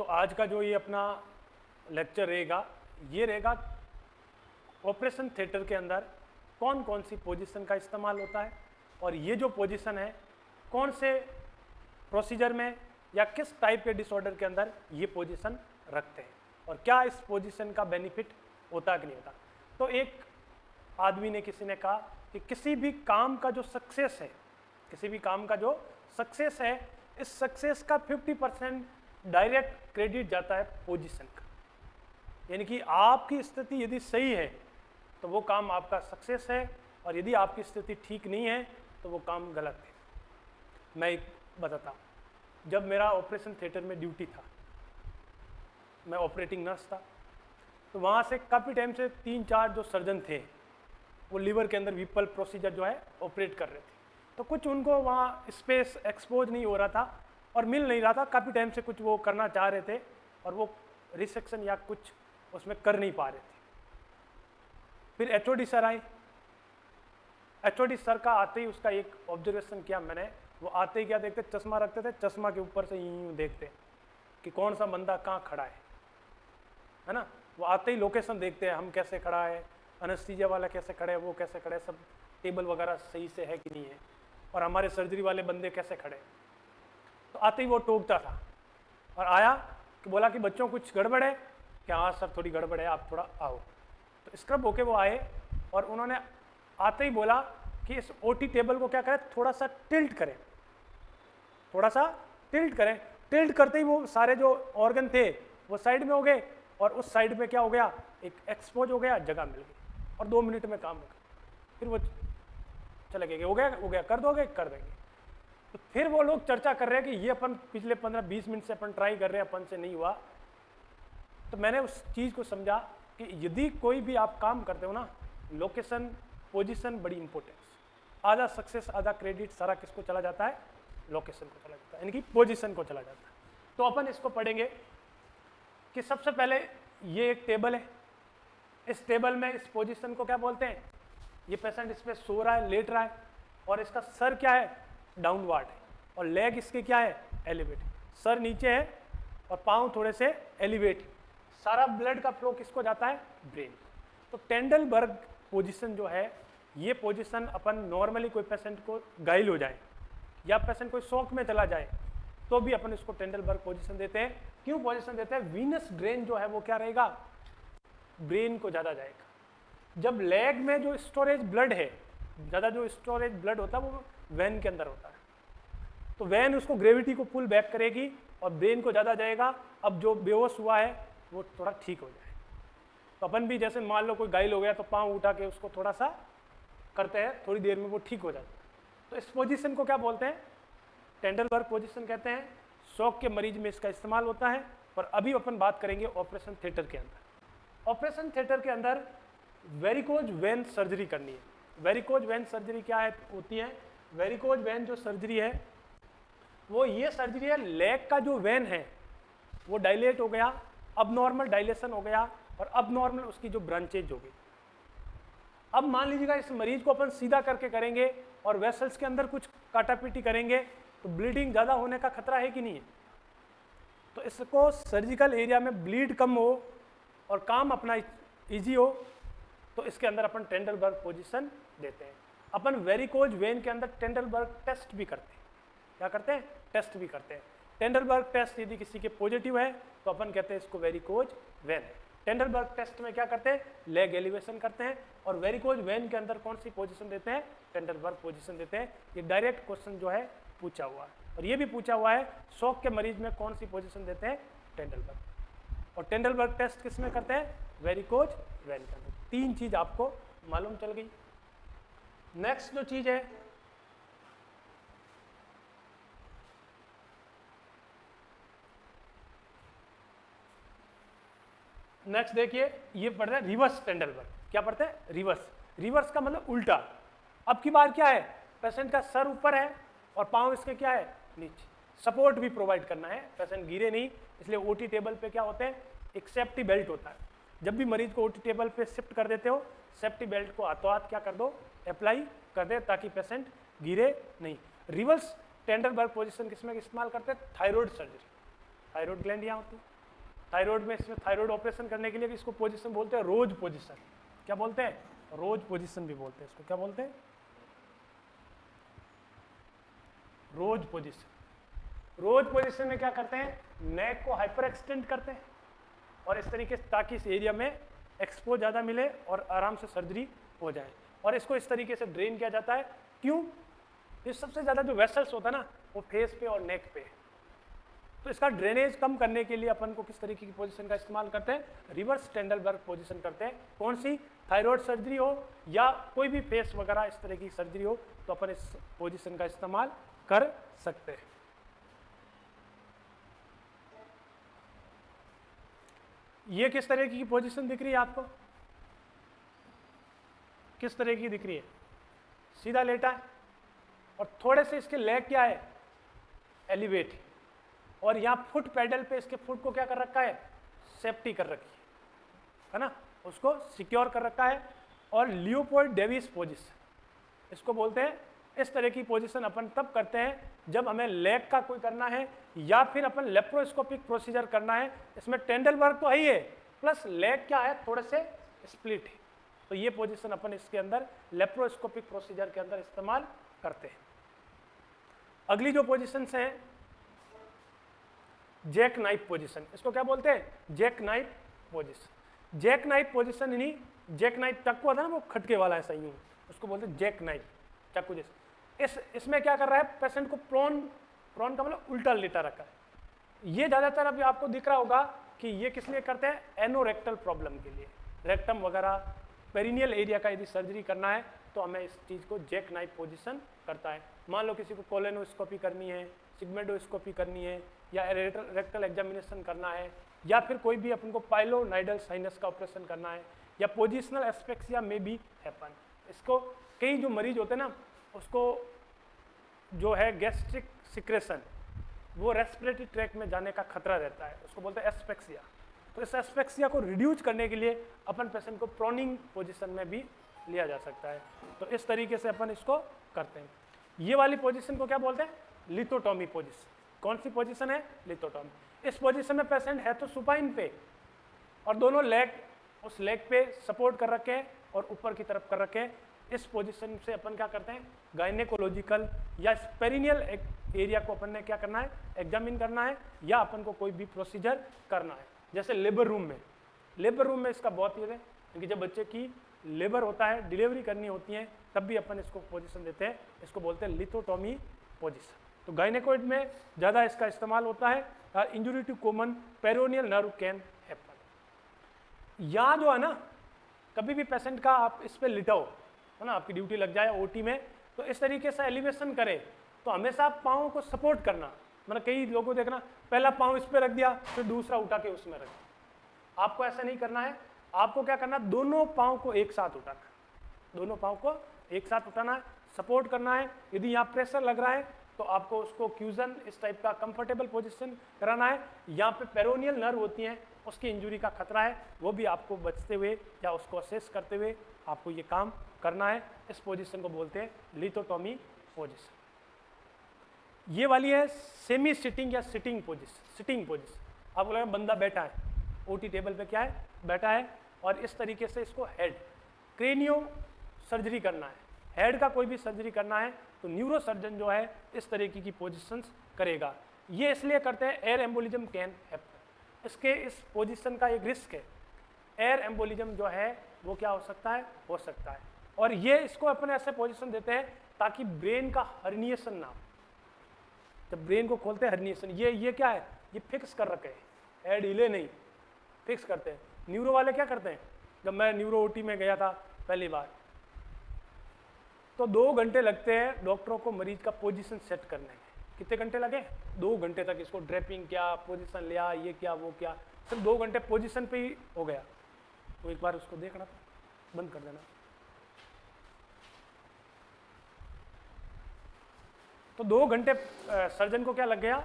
तो आज का जो ये अपना लेक्चर रहेगा, ये रहेगा ऑपरेशन थिएटर के अंदर कौन कौन सी पोजीशन का इस्तेमाल होता है, और ये जो पोजीशन है कौन से प्रोसीजर में या किस टाइप के डिसऑर्डर के अंदर ये पोजीशन रखते हैं, और क्या इस पोजीशन का बेनिफिट होता है कि नहीं होता। तो एक आदमी ने, किसी ने कहा कि किसी भी काम का जो सक्सेस है, किसी भी काम का जो सक्सेस है, इस सक्सेस का 50% डायरेक्ट क्रेडिट जाता है पोजीशन का। यानी कि आपकी स्थिति यदि सही है तो वो काम आपका सक्सेस है, और यदि आपकी स्थिति ठीक नहीं है तो वो काम गलत है। मैं एक बताता हूँ, जब मेरा ऑपरेशन थिएटर में ड्यूटी था, मैं ऑपरेटिंग नर्स था, तो वहाँ से काफ़ी टाइम से 3-4 जो सर्जन थे वो लीवर के अंदर विपल प्रोसीजर जो है ऑपरेट कर रहे थे। तो कुछ उनको वहाँ स्पेस एक्सपोज नहीं हो रहा था और मिल नहीं रहा था, काफ़ी टाइम से कुछ वो करना चाह रहे थे और वो रिसेक्शन या कुछ उसमें कर नहीं पा रहे थे। फिर एचओडी सर आए। एचओडी सर का आते ही उसका एक ऑब्जर्वेशन किया मैंने, वो आते ही क्या देखते, चश्मा रखते थे, चश्मा के ऊपर से यूं देखते कि कौन सा बंदा कहाँ खड़ा है ना। वो आते ही लोकेशन देखते हैं, हम कैसे खड़ा है, एनेस्थीसिया वाला कैसे खड़े है, वो कैसे खड़े है, सब टेबल वगैरह सही से है कि नहीं है, और हमारे सर्जरी वाले बंदे कैसे खड़े। तो आते ही वो टोकता था और आया कि बोला कि बच्चों कुछ गड़बड़ है क्या। हाँ सर थोड़ी गड़बड़ है, आप थोड़ा आओ। तो स्क्रब होके वो आए और उन्होंने आते ही बोला कि इस ओटी टेबल को क्या करें, थोड़ा सा टिल्ट करें, थोड़ा सा टिल्ट करें। टिल्ट करते ही वो सारे जो ऑर्गन थे वो साइड में हो गए, और उस साइड में क्या हो गया, एक एक्सपोज हो गया, जगह मिल गई, और 2 मिनट में काम हो गया। फिर वो चले गए, हो गया, कर दोगे, कर देंगे। तो फिर वो लोग चर्चा कर रहे हैं कि ये अपन पिछले 15-20 मिनट से अपन ट्राई कर रहे हैं, अपन से नहीं हुआ। तो मैंने उस चीज़ को समझा कि यदि कोई भी आप काम करते हो ना, लोकेशन पोजीशन बड़ी इंपॉर्टेंस। आधा सक्सेस आधा क्रेडिट सारा किसको चला जाता है, लोकेशन को चला जाता है, यानी कि पोजीशन को चला जाता है। तो अपन इसको पढ़ेंगे कि सबसे पहले ये एक टेबल है, इस टेबल में इस पोजीशन को क्या बोलते हैं, ये पेशेंट इस पर सो रहा है, लेट रहा है, और इसका सर क्या है, डाउनवर्ड है, और लेग इसके क्या है, एलिवेट। सर नीचे है और पाँव थोड़े से एलिवेट। सारा ब्लड का फ्लो किसको जाता है, ब्रेन। तो टेंडलबर्ग पोजीशन जो है, ये पोजीशन अपन नॉर्मली कोई पेशेंट को घायल हो जाए या पेशेंट कोई शॉक में चला जाए तो भी अपन इसको टेंडलबर्ग पोजीशन देते हैं। क्यों पोजीशन देते हैं, वीनस ड्रेन जो है वो क्या रहेगा, ब्रेन को ज़्यादा जाएगा। जब लेग में जो स्टोरेज ब्लड है, ज़्यादा जो स्टोरेज ब्लड होता है वो वेन के अंदर होता है, तो वेन उसको ग्रेविटी को पुल बैक करेगी और ब्रेन को ज़्यादा जाएगा। अब जो बेहोश हुआ है वो थोड़ा ठीक हो जाए। तो अपन भी जैसे मान लो कोई घायल हो गया तो पाँव उठा के उसको थोड़ा सा करते हैं, थोड़ी देर में वो ठीक हो जाता है। तो इस पोजीशन को क्या बोलते हैं, टेंडलबर्ग पोजीशन कहते हैं। शॉक के मरीज में इसका इस्तेमाल होता है। पर अभी अपन बात करेंगे ऑपरेशन थिएटर के अंदर। ऑपरेशन थिएटर के अंदर वेरिकोज वेन सर्जरी करनी है। वेरिकोज वेन सर्जरी क्या है होती है, वेरिकोज वेन जो सर्जरी है वो ये सर्जरी है, लेग का जो वेन है वो डायलेट हो गया, अब नॉर्मल डायलेशन हो गया, और अब नॉर्मल उसकी जो ब्रांचेज हो गई। अब मान लीजिएगा इस मरीज को अपन सीधा करके करेंगे और वेसल्स के अंदर कुछ काटापीटी करेंगे तो ब्लीडिंग ज़्यादा होने का खतरा है कि नहीं है। तो इसको सर्जिकल एरिया में ब्लीड कम हो और काम अपना इजी हो, तो इसके अंदर अपन टेंडलबर्ग पोजीशन देते हैं। अपन वेरिकोज वेन के अंदर टेंडलबर्ग टेस्ट भी करते हैं। क्या करते हैं, टेस्ट भी करते हैं। टेंडलबर्ग टेस्ट यदि किसी के पॉजिटिव है तो अपन कहते हैं इसको वेरिकोज वेन है। टेंडलबर्ग टेस्ट में क्या करते हैं, लेग एलिवेशन करते हैं, और वेरिकोज वेन के अंदर कौन सी पोजीशन देते हैं, टेंडलबर्ग पोजीशन देते हैं। ये डायरेक्ट क्वेश्चन जो है पूछा हुआ है, और ये भी पूछा हुआ है शॉक के मरीज में कौन सी पोजीशन देते हैं, टेंडलबर्ग। और टेंडलबर्ग टेस्ट किस में करते हैं, वेरिकोज वेन के अंदर। 3 चीज आपको मालूम चल गई। नेक्स्ट जो चीज है, नेक्स्ट देखिए, ये पढ़ रहे हैं रिवर्स टेंडलबर्ग। क्या पढ़ते हैं, रिवर्स। रिवर्स का मतलब उल्टा। अब की बार क्या है, पेशेंट का सर ऊपर है और पांव इसके क्या है, नीचे। सपोर्ट भी प्रोवाइड करना है, पेशेंट गिरे नहीं, इसलिए ओटी टेबल पे क्या होते हैं, एक सेफ्टी बेल्ट होता है। जब भी मरीज को ओटी टेबल पे शिफ्ट कर देते हो, सेफ्टी बेल्ट को हाथों हाथ क्या कर दो, अप्लाई कर दे, ताकि पेशेंट गिरे नहीं। रिवर्स टेंडलबर्ग पोजीशन किसमें इस्तेमाल करते हैं, थायराइड सर्जरी। थायराइड ग्लैंड यहाँ होती है, थायराइड में, इसमें थायराइड ऑपरेशन करने के लिए इसको पोजीशन बोलते हैं रोज पोजीशन। क्या बोलते हैं? रोज पोजीशन भी बोलते हैं इसको। क्या बोलते हैं? रोज पोजीशन। रोज पोजीशन में क्या करते हैं? नेक को हाइपर एक्सटेंड करते हैं और इस तरीके से, ताकि इस एरिया में एक्सपो ज़्यादा मिले और आराम से सर्जरी हो जाए। और इसको इस तरीके से ड्रेन किया जाता है। क्यों? ये सबसे ज़्यादा जो वेसल्स होता है ना वो फेस पे और नेक पे, तो इसका ड्रेनेज कम करने के लिए अपन को किस तरीके की पोजीशन का इस्तेमाल करते हैं? रिवर्स टेंडलबर्ग पोजीशन करते हैं। कौन सी? थायराइड सर्जरी हो या कोई भी फेस वगैरह इस तरह की सर्जरी हो तो अपन इस पोजीशन का इस्तेमाल कर सकते हैं। ये किस तरह की पोजीशन दिख रही है आपको? किस तरह की दिख रही है? सीधा लेटा है और थोड़े से इसके लेग क्या है? एलिवेट, और यहाँ फुट पैडल पे इसके फुट को क्या कर रखा है? सेफ्टी कर रखी है ना, उसको सिक्योर कर रखा है। और लियोपोल्ड डेविस पोजीशन इसको बोलते हैं। इस तरह की पोजीशन अपन तब करते हैं जब हमें लेग का कोई करना है या फिर अपन लेप्रोस्कोपिक प्रोसीजर करना है। इसमें टेंडलबर्ग तो है प्लस लेग क्या है? थोड़े से स्प्लिट है, तो ये पोजीशन अपन इसके अंदर लेप्रोस्कोपिक प्रोसीजर के अंदर इस्तेमाल करते हैं। अगली जो पोजीशंस हैं, जैक नाइफ पोजीशन। इसको क्या बोलते हैं? Jack knife position. Jack knife position यानी जैक नाइफ चाकू आता है ना वो खटके वाला है, सही उसको बोलते हैं जैक नाइफ, चाकू जैसे। इसमें क्या कर रहा है? पेशेंट को प्रोन का मतलब उल्टा लेटा रखा है। ये ज़्यादातर अभी आपको दिख रहा होगा कि ये किस लिए करते हैं? एनोरेक्टल प्रॉब्लम के लिए, रेक्टम वगैरह पेरिनियल एरिया का यदि सर्जरी करना है तो हमें इस चीज़ को जैक नाइफ पोजीशन करता है। मान लो किसी को कोलोनोस्कोपी करनी है, सिग्मेंडोस्कोपी करनी है, या रेक्टल एग्जामिनेशन करना है, या फिर कोई भी अपन को पाइलोनाइडल साइनस का ऑपरेशन करना है, या पोजिशनल एस्पेक्सिया में भी हैपन। इसको कई जो मरीज होते हैं ना उसको जो है गैस्ट्रिक सिक्रेशन, वो रेस्पिरेटरी ट्रैक में जाने का खतरा रहता है, उसको बोलते हैं एस्पेक्सिया। तो इस एस्पेक्सिया को रिड्यूस करने के लिए अपन पेशेंट को प्रोनिंग पोजीशन में भी लिया जा सकता है। तो इस तरीके से अपन इसको करते हैं। ये वाली पोजीशन को क्या बोलते हैं? लिथोटॉमी पोजीशन। कौन सी पोजीशन है? लिथोटॉमी। इस पोजीशन में पेशेंट है तो सुपाइन पे और दोनों लेग उस लेग पे सपोर्ट कर रखे हैं और ऊपर की तरफ कर रखे हैं। इस पोजीशन से अपन क्या करते हैं? गायनेकोलॉजिकल या पेरिनियल एरिया को अपन ने क्या करना है? एग्जामिन करना है, या अपन को कोई भी प्रोसीजर करना है। जैसे लेबर रूम में इसका बहुत यूज है, क्योंकि जब बच्चे की लेबर होता है, डिलीवरी करनी होती है, तब भी अपन इसको पोजीशन देते हैं। इसको बोलते हैं लिथोटॉमी पोजीशन। तो गायनेकोइड में ज़्यादा इसका इस्तेमाल होता है। Injury to common peroneal nerve can happen. या जो है ना, कभी भी पेशेंट का आप इस पर लिटाओ है ना, आपकी ड्यूटी लग जाए ओटी में, तो इस तरीके से एलिवेशन करें तो हमेशा आप पाँव को सपोर्ट करना। मतलब कई लोगों को देखना, पहला पाँव इस पर रख दिया फिर दूसरा उठा के उसमें रख दिया। आपको ऐसा नहीं करना है। आपको क्या करना? दोनों पाँव को एक साथ उठाना, दोनों पाँव को एक साथ उठाना है, सपोर्ट करना है। यदि यहाँ प्रेशर लग रहा है तो आपको उसको क्यूजन इस टाइप का कंफर्टेबल पोजीशन कराना है। यहाँ पे पेरोनियल नर्व होती हैं, उसकी इंजुरी का खतरा है, वो भी आपको बचते हुए या उसको असेस करते हुए आपको ये काम करना है। इस पोजीशन को बोलते हैं लिथोटॉमी पोजीशन। ये वाली है सेमी सिटिंग या सिटिंग पोजीशन। सिटिंग पोजीशन आपको लगा बंदा बैठा है, ओटी टेबल पे क्या है? बैठा है, और इस तरीके से इसको हेड क्रेनियो सर्जरी करना है। हेड का कोई भी सर्जरी करना है तो न्यूरो सर्जन जो है इस तरीके की पोजीशंस करेगा। ये इसलिए करते हैं एयर एम्बोलिज्म कैन हैपन। इसके इस पोजीशन का एक रिस्क है, एयर एम्बोलिज्म जो है वो क्या हो सकता है? हो सकता है। और ये इसको अपन ऐसे पोजीशन देते हैं ताकि ब्रेन का हर्निएशन ना हो। जब ब्रेन को खोलते हैं हर्निएशन, ये क्या है? ये फिक्स कर रखे हैं, हेड हिले नहीं, फिक्स करते हैं। न्यूरो वाले क्या करते हैं? जब मैं न्यूरो ओटी में गया था पहली बार, तो 2 घंटे लगते हैं डॉक्टरों को मरीज का पोजीशन सेट करने में। कितने घंटे लगे? 2 घंटे तक इसको ड्रेपिंग क्या, पोजीशन लिया, ये क्या वो क्या, सिर्फ 2 घंटे पोजीशन पे ही हो गया। तो एक बार उसको देखना, बंद कर देना। तो 2 घंटे सर्जन को क्या लग गया?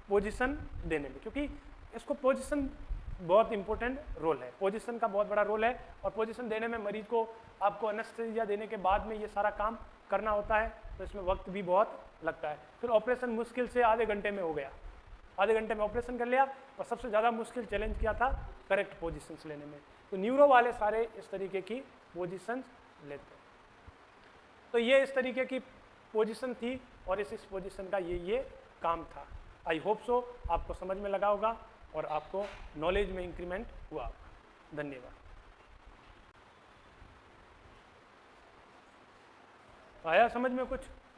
पोजीशन देने में, क्योंकि इसको पोजीशन बहुत इंपॉर्टेंट रोल है, पोजीशन का बहुत बड़ा रोल है। और पोजीशन देने में मरीज को आपको एनेस्थीसिया देने के बाद में ये सारा काम करना होता है, तो इसमें वक्त भी बहुत लगता है। फिर ऑपरेशन मुश्किल से आधे घंटे में हो गया। आधे घंटे में ऑपरेशन कर लिया, और सबसे ज़्यादा मुश्किल चैलेंज क्या था, करेक्ट पोजीशंस लेने में। तो न्यूरो वाले सारे इस तरीके की पोजीशंस लेते हैं। तो ये इस तरीके की पोजीशन थी और इस पोजीशन का ये काम था। आई होप सो आपको समझ में लगा होगा और आपको नॉलेज में इंक्रीमेंट हुआ होगा। धन्यवाद। आया समझ में कुछ?